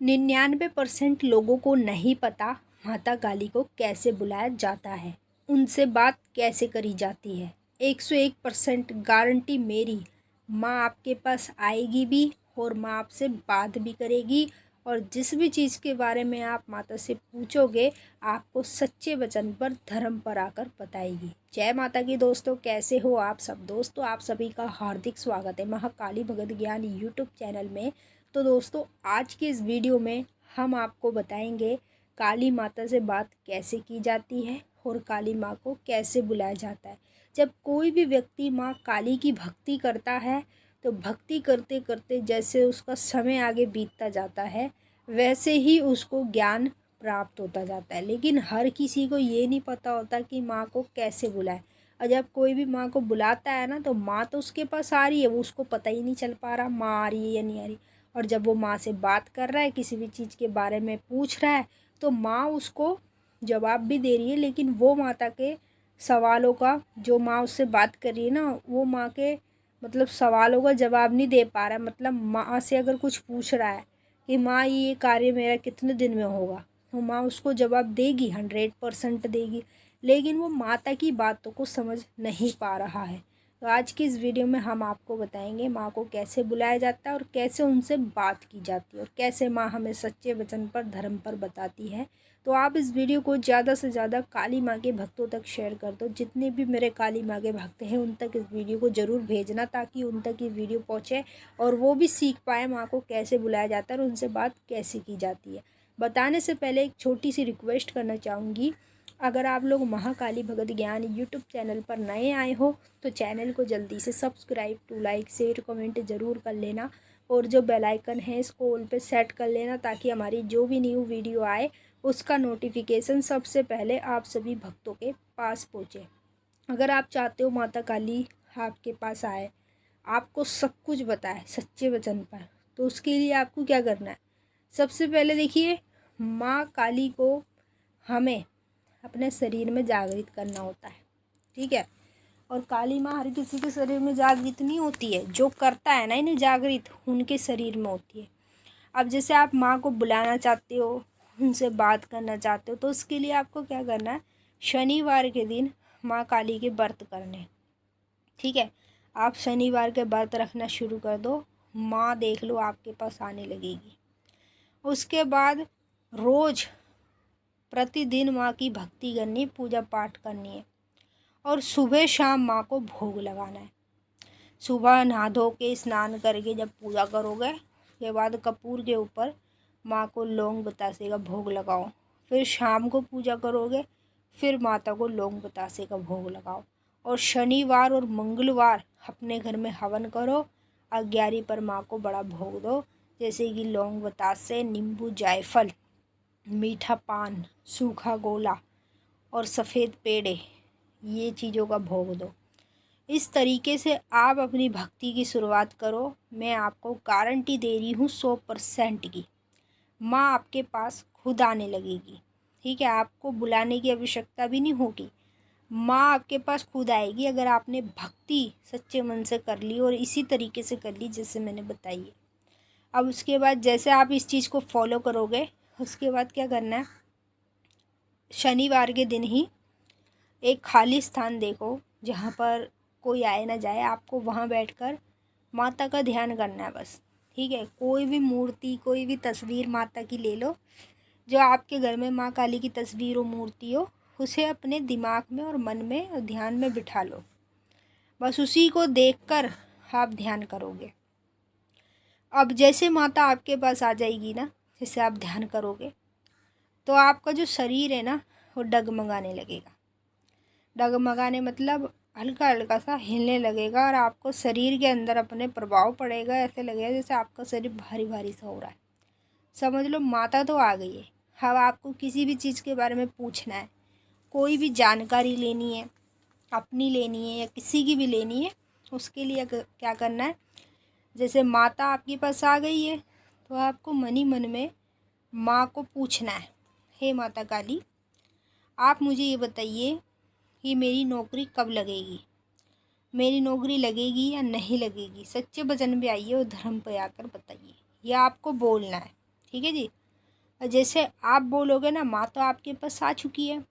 99% लोगों को नहीं पता माता काली को कैसे बुलाया जाता है, उनसे बात कैसे करी जाती है। 101% गारंटी मेरी, माँ आपके पास आएगी भी और माँ आपसे बात भी करेगी। और जिस भी चीज़ के बारे में आप माता से पूछोगे, आपको सच्चे वचन पर धर्म पर आकर बताएगी। जय माता की दोस्तों, कैसे हो आप सब। दोस्तों, आप सभी का हार्दिक स्वागत है महाकाली भगत ज्ञान यूट्यूब चैनल में। तो दोस्तों, आज की इस वीडियो में हम आपको बताएंगे काली माता से बात कैसे की जाती है और काली माँ को कैसे बुलाया जाता है। जब कोई भी व्यक्ति माँ काली की भक्ति करता है तो भक्ति करते करते जैसे उसका समय आगे बीतता जाता है, वैसे ही उसको ज्ञान प्राप्त होता जाता है। लेकिन हर किसी को ये नहीं पता होता कि माँ को कैसे बुलाए। और जब कोई भी माँ को बुलाता है ना, तो माँ तो उसके पास आ रही है, वो उसको पता ही नहीं चल पा रहा माँ आ रही है या नहीं आ रही। और जब वो माँ से बात कर रहा है, किसी भी चीज़ के बारे में पूछ रहा है, तो माँ उसको जवाब भी दे रही है, लेकिन वो माता के सवालों का, जो माँ उससे बात कर रही है ना, वो माँ के मतलब सवालों का जवाब नहीं दे पा रहा है। मतलब माँ से अगर कुछ पूछ रहा है कि माँ ये कार्य मेरा कितने दिन में होगा, तो माँ उसको जवाब देगी, 100% देगी। लेकिन वो माता की बातों को समझ नहीं पा रहा है। तो आज की इस वीडियो में हम आपको बताएंगे माँ को कैसे बुलाया जाता है और कैसे उनसे बात की जाती है और कैसे माँ हमें सच्चे वचन पर, धर्म पर बताती है। तो आप इस वीडियो को ज़्यादा से ज़्यादा काली माँ के भक्तों तक शेयर कर दो। जितने भी मेरे काली माँ के भक्त हैं, उन तक इस वीडियो को ज़रूर भेजना, ताकि उन तक ये वीडियो पहुँचे और वो भी सीख पाए माँ को कैसे बुलाया जाता है और उनसे बात कैसे की जाती है। बताने से पहले एक छोटी सी रिक्वेस्ट करना चाहूँगी। अगर आप लोग महाकाली भगत ज्ञान यूट्यूब चैनल पर नए आए हो, तो चैनल को जल्दी से subscribe, to like, share, comment ज़रूर कर लेना। और जो बेल आइकन है, इसको ऑल पे सेट कर लेना, ताकि हमारी जो भी न्यू वीडियो आए उसका नोटिफिकेशन सबसे पहले आप सभी भक्तों के पास पहुँचे। अगर आप चाहते हो माता काली आपके पास आए, आपको सब कुछ बताए सच्चे वचन पर, तो उसके लिए आपको क्या करना है। सबसे पहले देखिए, माँ काली को हमें अपने शरीर में जागृत करना होता है, ठीक है। और काली माँ हर किसी के शरीर में जागृत नहीं होती है, जो करता है ना इन्हें जागृत, उनके शरीर में होती है। अब जैसे आप माँ को बुलाना चाहते हो, उनसे बात करना चाहते हो, तो उसके लिए आपको क्या करना है, शनिवार के दिन माँ काली के व्रत करने, ठीक है। आप शनिवार के व्रत रखना शुरू कर दो, माँ देख लो आपके पास आने लगेगी। उसके बाद रोज़ प्रतिदिन माँ की भक्ति करनी, पूजा पाठ करनी है। और सुबह शाम माँ को भोग लगाना है। सुबह नहा धो के स्नान करके जब पूजा करोगे, उसके बाद कपूर के ऊपर माँ को लौंग बतासे का भोग लगाओ। फिर शाम को पूजा करोगे, फिर माता को लौंग बतासे का भोग लगाओ। और शनिवार और मंगलवार अपने घर में हवन करो, 11 पर माँ को बड़ा भोग दो, जैसे कि लौंग बतासे, नींबू, जायफल, मीठा पान, सूखा गोला और सफ़ेद पेड़े, ये चीज़ों का भोग दो। इस तरीके से आप अपनी भक्ति की शुरुआत करो। मैं आपको गारंटी दे रही हूँ 100% की, माँ आपके पास खुद आने लगेगी, ठीक है। आपको बुलाने की आवश्यकता भी नहीं होगी, माँ आपके पास खुद आएगी, अगर आपने भक्ति सच्चे मन से कर ली और इसी तरीके से कर ली जैसे मैंने बताई है। अब उसके बाद जैसे आप इस चीज़ को फॉलो करोगे, उसके बाद क्या करना है, शनिवार के दिन ही एक खाली स्थान देखो जहाँ पर कोई आए ना जाए, आपको वहाँ बैठकर माता का ध्यान करना है बस, ठीक है। कोई भी मूर्ति, कोई भी तस्वीर माता की ले लो, जो आपके घर में माँ काली की तस्वीर हो, मूर्ति हो, उसे अपने दिमाग में और मन में और ध्यान में बिठा लो। बस उसी को देखकर आप ध्यान करोगे। अब जैसे माता आपके पास आ जाएगी ना, जैसे आप ध्यान करोगे, तो आपका जो शरीर है ना, वो डगमगाने लगेगा। डगमगाने मतलब हल्का हल्का सा हिलने लगेगा, और आपको शरीर के अंदर अपने प्रभाव पड़ेगा। ऐसे लगेगा जैसे आपका शरीर भारी भारी सा हो रहा है। समझ लो माता तो आ गई है। अब आपको किसी भी चीज़ के बारे में पूछना है, कोई भी जानकारी लेनी है, अपनी लेनी है या किसी की भी लेनी है, उसके लिए क्या करना है, जैसे माता आपके पास आ गई है, तो आपको मन ही मन में माँ को पूछना है, हे माता काली, आप मुझे ये बताइए कि मेरी नौकरी कब लगेगी, मेरी नौकरी लगेगी या नहीं लगेगी। सच्चे वचन पे आइए और धर्म पे आकर बताइए, यह आपको बोलना है, ठीक है जी। और जैसे आप बोलोगे ना, माँ तो आपके पास आ चुकी है,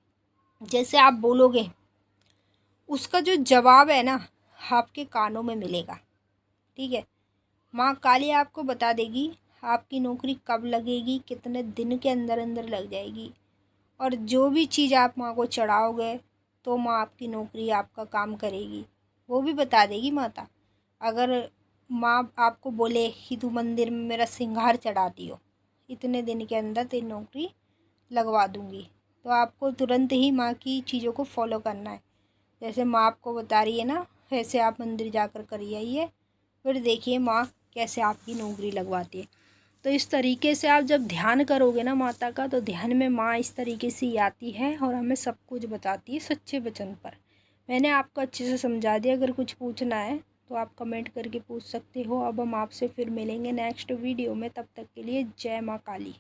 जैसे आप बोलोगे उसका जो जवाब है ना आपके कानों में मिलेगा। ठीक है, माँ काली आपको बता देगी आपकी नौकरी कब लगेगी, कितने दिन के अंदर अंदर लग जाएगी, और जो भी चीज़ आप माँ को चढ़ाओगे तो माँ आपकी नौकरी आपका काम करेगी, वो भी बता देगी माता। अगर माँ आपको बोले कि तू मंदिर में मेरा सिंगार चढ़ाती हो, इतने दिन के अंदर तेरी नौकरी लगवा दूँगी, तो आपको तुरंत ही माँ की चीज़ों को फॉलो करना है। जैसे माँ आपको बता रही है ना, वैसे आप मंदिर जाकर करिए आइए, फिर देखिए माँ कैसे आपकी नौकरी लगवाती है। तो इस तरीके से आप जब ध्यान करोगे ना माता का, तो ध्यान में माँ इस तरीके से ही आती है और हमें सब कुछ बताती है सच्चे वचन पर। मैंने आपको अच्छे से समझा दिया, अगर कुछ पूछना है तो आप कमेंट करके पूछ सकते हो। अब हम आपसे फिर मिलेंगे नेक्स्ट वीडियो में, तब तक के लिए जय माँ काली।